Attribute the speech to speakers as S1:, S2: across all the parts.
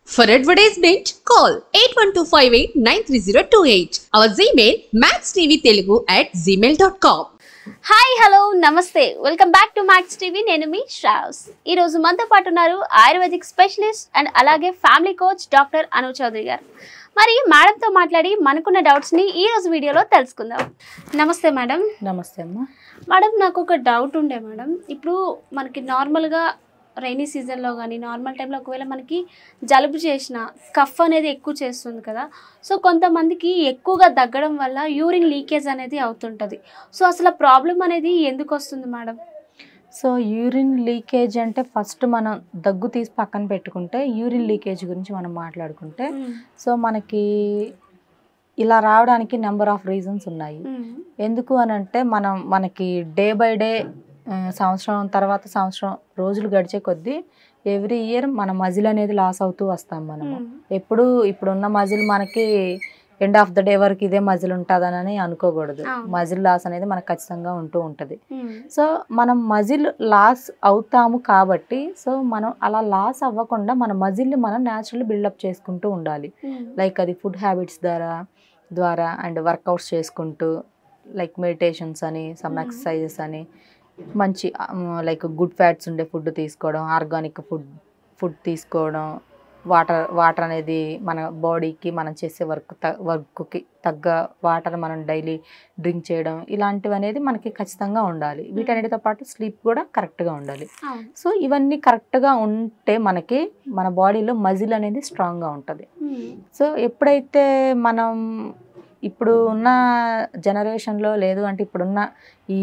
S1: For advertisement, call 8125893028. Our Gmail maxtvtelugu@gmail.com.
S2: Hi hello నమస్తే welcome back to Max TV. నేను మీ శ్రావ్స్. ఈరోజు మనతో పాటు ఉన్నారు ఆయుర్వేదిక్ స్పెషలిస్ట్ అండ్ అలాగే family coach doctor Anu Chowdary గారు. మరి మేడంతో మాట్లాడి మనకున్న డౌట్స్ని ఈరోజు వీడియోలో తెలుసుకుందాం. నమస్తే మేడం.
S3: నమస్తే అమ్మా.
S2: మేడం నాకు ఒక డౌట్ ఉండే మేడం. ఇప్పుడు మనకి నార్మల్గా రైనీ సీజన్లో కానీ నార్మల్ టైంలో ఒకవేళ మనకి జలుబు చేసిన కఫ్ అనేది ఎక్కువ చేస్తుంది కదా, సో కొంతమందికి ఎక్కువగా దగ్గడం వల్ల యూరిన్ లీకేజ్ అనేది అవుతుంటుంది. సో అసలు ప్రాబ్లం అనేది ఎందుకు వస్తుంది మేడం?
S3: సో యూరిన్ లీకేజ్ అంటే ఫస్ట్ మనం దగ్గు తీసి పక్కన పెట్టుకుంటే యూరిన్ లీకేజ్ గురించి మనం మాట్లాడుకుంటే సో మనకి ఇలా రావడానికి నెంబర్ ఆఫ్ రీజన్స్ ఉన్నాయి. ఎందుకు అని అంటే మనకి డే బై డే సంవత్సరం తర్వాత సంవత్సరం రోజులు గడిచే కొద్దీ ఎవ్రీ ఇయర్ మన మజిల్ అనేది లాస్ అవుతూ వస్తాం. మనము ఇప్పుడున్న మజిల్ మనకి ఎండ్ ఆఫ్ ద డే వరకు ఇదే మజిల్ ఉంటుందని అనుకోకూడదు. మజిల్ లాస్ అనేది మనకు ఖచ్చితంగా ఉంటూ ఉంటుంది. సో మనం మజిల్ లాస్ అవుతాము కాబట్టి సో మనం అలా లాస్ అవ్వకుండా మన మజిల్ని మనం న్యాచురల్ బిల్డప్ చేసుకుంటూ ఉండాలి. లైక్ అది ఫుడ్ హ్యాబిట్స్ ద్వారా అండ్ వర్కౌట్స్ చేసుకుంటూ లైక్ మెడిటేషన్స్ అని సమ్ ఎక్సర్సైజెస్ అని మంచి లైక్ గుడ్ ఫ్యాట్స్ ఉండే ఫుడ్ తీసుకోవడం, ఆర్గానిక్ ఫుడ్ తీసుకోవడం, వాటర్ అనేది మన బాడీకి మనం చేసే వర్క్కి తగ్గ వాటర్ మనం డైలీ డ్రింక్ చేయడం, ఇలాంటివి అనేది మనకి ఖచ్చితంగా ఉండాలి. వీటన్నిటితో పాటు స్లీప్ కూడా కరెక్ట్గా ఉండాలి. సో ఇవన్నీ కరెక్ట్గా ఉంటే మనకి మన బాడీలో మజిల్ అనేది స్ట్రాంగ్గా ఉంటుంది. సో ఎప్పుడైతే మనం ఇప్పుడు ఉన్న జనరేషన్లో లేదు అంటే ఇప్పుడున్న ఈ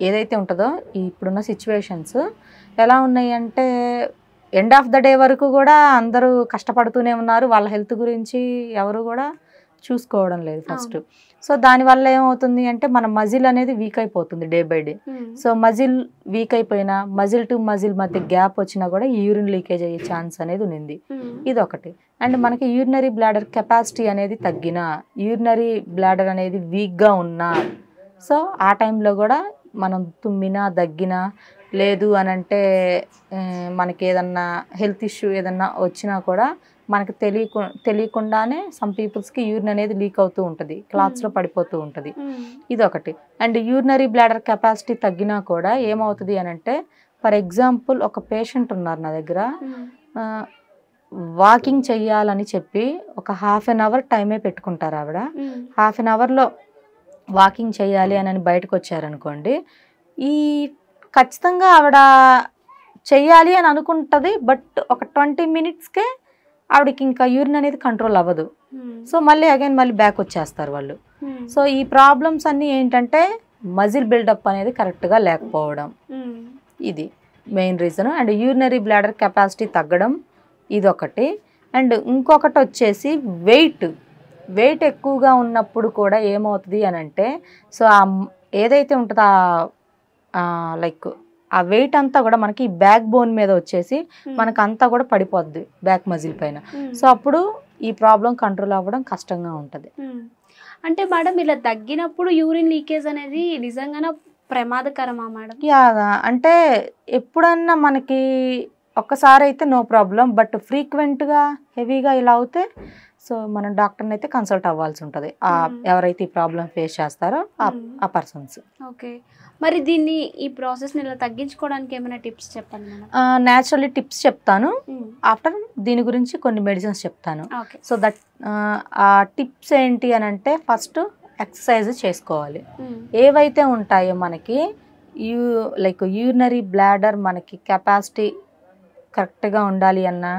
S3: ఏదైతే ఉంటుందో ఇప్పుడున్న సిచ్యువేషన్స్ ఎలా ఉన్నాయి అంటే ఎండ్ ఆఫ్ ద డే వరకు కూడా అందరూ కష్టపడుతూనే ఉన్నారు. వాళ్ళ హెల్త్ గురించి ఎవరు కూడా చూసుకోవడం లేదు ఫస్ట్. సో దానివల్ల ఏమవుతుంది అంటే మన మజిల్ అనేది వీక్ అయిపోతుంది day by day. So muscle weak అయిపోయినా మజిల్ టు మజిల్ మధ్య గ్యాప్ వచ్చినా కూడా యూరిన్ లీకేజ్ అయ్యే ఛాన్స్ అనేది ఉంది. ఇది ఒకటి. అండ్ మనకి యూరినరీ బ్లాడర్ కెపాసిటీ అనేది తగ్గినా, యూరినరీ బ్లాడర్ అనేది వీక్గా ఉన్నా సో ఆ టైంలో కూడా మనం తుమ్మినా దగ్గినా లేదు అని అంటే మనకి ఏదన్నా హెల్త్ ఇష్యూ ఏదన్నా వచ్చినా కూడా మనకి తెలియకుండానే సమ్ పీపుల్స్కి యూరిన్ అనేది లీక్ అవుతూ ఉంటుంది, క్లాత్స్లో పడిపోతూ ఉంటుంది. ఇదొకటి. అండ్ యూరినరీ బ్లాడర్ కెపాసిటీ తగ్గినా కూడా ఏమవుతుంది అని అంటే ఫర్ ఎగ్జాంపుల్ ఒక పేషెంట్ ఉన్నారు నా దగ్గర, వాకింగ్ చెయ్యాలని చెప్పి ఒక హాఫ్ అన్ అవర్ టైమే పెట్టుకుంటారు ఆవిడ. హాఫ్ అన్ అవర్లో వాకింగ్ చేయాలి అని బయటకు వచ్చారనుకోండి, ఈ ఖచ్చితంగా ఆవిడ చెయ్యాలి అని అనుకుంటుంది. బట్ ఒక 20 minutesకే ఆవిడకి ఇంకా యూరిన్ అనేది కంట్రోల్ అవ్వదు. సో మళ్ళీ బ్యాక్ వచ్చేస్తారు వాళ్ళు. సో ఈ ప్రాబ్లమ్స్ అన్నీ ఏంటంటే మజిల్ బిల్డప్ అనేది కరెక్ట్గా లేకపోవడం, ఇది main reason. And urinary bladder capacity తగ్గడం ఇదొకటి. అండ్ ఇంకొకటి వచ్చేసి వెయిట్ ఎక్కువగా ఉన్నప్పుడు కూడా ఏమవుతుంది అని అంటే సో ఏదైతే ఉంటుందో లైక్ ఆ వెయిట్ అంతా కూడా మనకి బ్యాక్ బోన్ మీద వచ్చేసి మనకు అంతా కూడా పడిపోద్ది బ్యాక్ మజిల్ పైన. సో అప్పుడు ఈ ప్రాబ్లం కంట్రోల్ అవ్వడం కష్టంగా ఉంటుంది.
S2: అంటే మేడం ఇలా తగ్గినప్పుడు యూరిన్ లీకేజ్ అనేది నిజంగానే ప్రమాదకరమా మేడం?
S3: అంటే ఎప్పుడన్నా మనకి ఒక్కసారి అయితే నో ప్రాబ్లం, బట్ ఫ్రీక్వెంట్గా హెవీగా ఇలా అవుతే సో మనం డాక్టర్ని అయితే కన్సల్ట్ అవ్వాల్సి ఉంటుంది, ఎవరైతే ఈ ప్రాబ్లం ఫేస్ చేస్తారో ఆ పర్సన్స్.
S2: ఓకే. మరి ఈ ప్రాసెస్ని ఇలా తగ్గించుకోవడానికి ఏమైనా టిప్స్ చెప్పండి మేడం?
S3: న్యాచురల్లీ టిప్స్ చెప్తాను, ఆఫ్టర్ దీని గురించి కొన్ని మెడిసిన్స్ చెప్తాను. సో దట్ ఆ టిప్స్ ఏంటి అని అంటే ఫస్ట్ ఎక్సర్సైజ్ చేసుకోవాలి. ఏవైతే ఉంటాయో మనకి లైక్ యూరినరీ బ్లాడర్ మనకి కెపాసిటీ కరెక్ట్గా ఉండాలి అన్నా,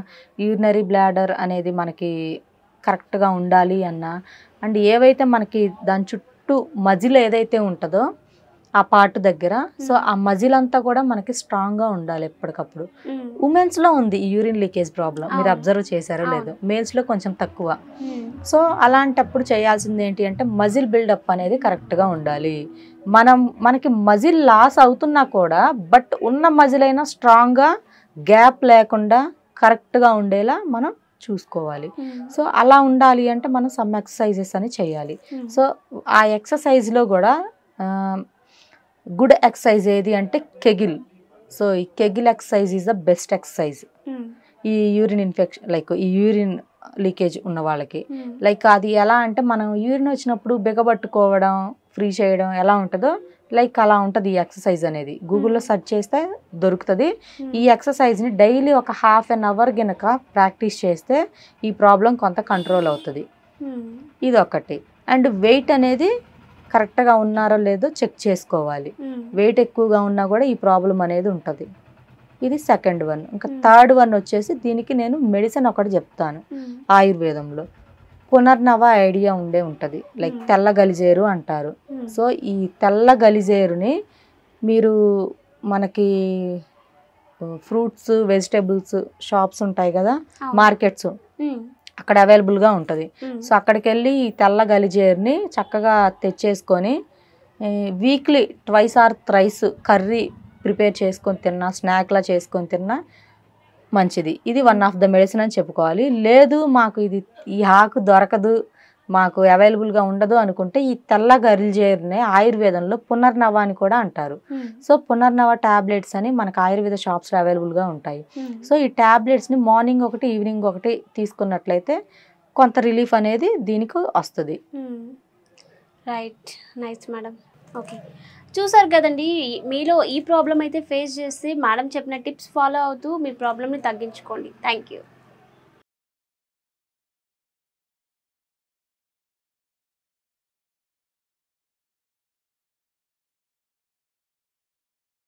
S3: యూరినరీ బ్లాడర్ అనేది మనకి కరెక్ట్గా ఉండాలి అన్నా, అండ్ ఏవైతే మనకి దాని చుట్టూ మజిల్ ఏదైతే ఉంటుందో ఆ పార్ట్ దగ్గర సో ఆ మజిల్ అంతా కూడా మనకి స్ట్రాంగ్గా ఉండాలి ఎప్పటికప్పుడు. ఉమెన్స్లో ఉంది ఈ యూరిన్ లీకేజ్ ప్రాబ్లం, మీరు అబ్జర్వ్ చేశారో లేదు, మేల్స్లో కొంచెం తక్కువ. సో అలాంటప్పుడు చేయాల్సింది ఏంటి అంటే మజిల్ బిల్డప్ అనేది కరెక్ట్గా ఉండాలి. మనకి మజిల్ లాస్ అవుతున్నా కూడా బట్ ఉన్న మజిల్ అయినా స్ట్రాంగ్గా గ్యాప్ లేకుండా కరెక్ట్గా ఉండేలా మనం చూసుకోవాలి. సో అలా ఉండాలి అంటే మనం సమ్ ఎక్సర్సైజెస్ అని చేయాలి. సో ఆ ఎక్సర్సైజ్లో కూడా గుడ్ ఎక్సర్సైజ్ ఏది అంటే కెగిల్. సో ఈ Kegel exercise is the best exercise. ఈ యూరిన్ ఇన్ఫెక్షన్ లైక్ ఈ యూరిన్ లీకేజ్ ఉన్న వాళ్ళకి లైక్ అది ఎలా అంటే మనం యూరిన్ వచ్చినప్పుడు బిగబట్టుకోవడం ఫ్రీ చేయడం ఎలా ఉంటుందో లైక్ అలా ఉంటుంది ఈ ఎక్సర్సైజ్ అనేది. గూగుల్లో సెర్చ్ చేస్తే దొరుకుతుంది. ఈ ఎక్సర్సైజ్ని డైలీ ఒక హాఫ్ అన్ అవర్ గనక ప్రాక్టీస్ చేస్తే ఈ ప్రాబ్లం కొంత కంట్రోల్ అవుతుంది. ఇది ఒకటి. అండ్ వెయిట్ అనేది కరెక్ట్గా ఉన్నారో లేదో చెక్ చేసుకోవాలి. వెయిట్ ఎక్కువగా ఉన్నా కూడా ఈ ప్రాబ్లం అనేది ఉంటుంది. ఇది సెకండ్ వన్. ఇంకా థర్డ్ వన్ వచ్చేసి దీనికి నేను మెడిసిన్ ఒకటి చెప్తాను. ఆయుర్వేదంలో పునర్నవ ఐడియా ఉంటుంది. లైక్ తెల్ల గలిజేరు అంటారు. సో ఈ తెల్ల గలిజేరుని మీరు మనకి ఫ్రూట్స్ వెజిటేబుల్స్ షాప్స్ ఉంటాయి కదా, మార్కెట్స్, అక్కడ అవైలబుల్గా ఉంటుంది. సో అక్కడికి వెళ్ళి ఈ తెల్ల గలిజేరుని చక్కగా తెచ్చేసుకొని వీక్లీ 2 or 3 కర్రీ ప్రిపేర్ చేసుకొని తిన్నా, స్నాక్లా చేసుకొని తిన్నా మంచిది. ఇది వన్ ఆఫ్ ద మెడిసిన్ అని చెప్పుకోవాలి. లేదు మాకు ఇది ఈ ఆకు దొరకదు, మాకు అవైలబుల్గా ఉండదు అనుకుంటే ఈ తెల్ల గలిజేరుని ఆయుర్వేదంలో పునర్నవ అని కూడా అంటారు. సో పునర్నవ టాబ్లెట్స్ అని మనకు ఆయుర్వేద షాప్స్లో అవైలబుల్గా ఉంటాయి. సో ఈ టాబ్లెట్స్ని మార్నింగ్ ఒకటి ఈవినింగ్ ఒకటి తీసుకున్నట్లయితే కొంత రిలీఫ్ అనేది దీనికి వస్తుంది.
S2: Right, nice madam. ఓకే, చూసారు కదండి, మీలో ఈ ప్రాబ్లం అయితే ఫేస్ చేసి మేడం చెప్పిన టిప్స్ ఫాలో అవుతూ మీ ప్రాబ్లమ్ని తగ్గించుకోండి. Thank you.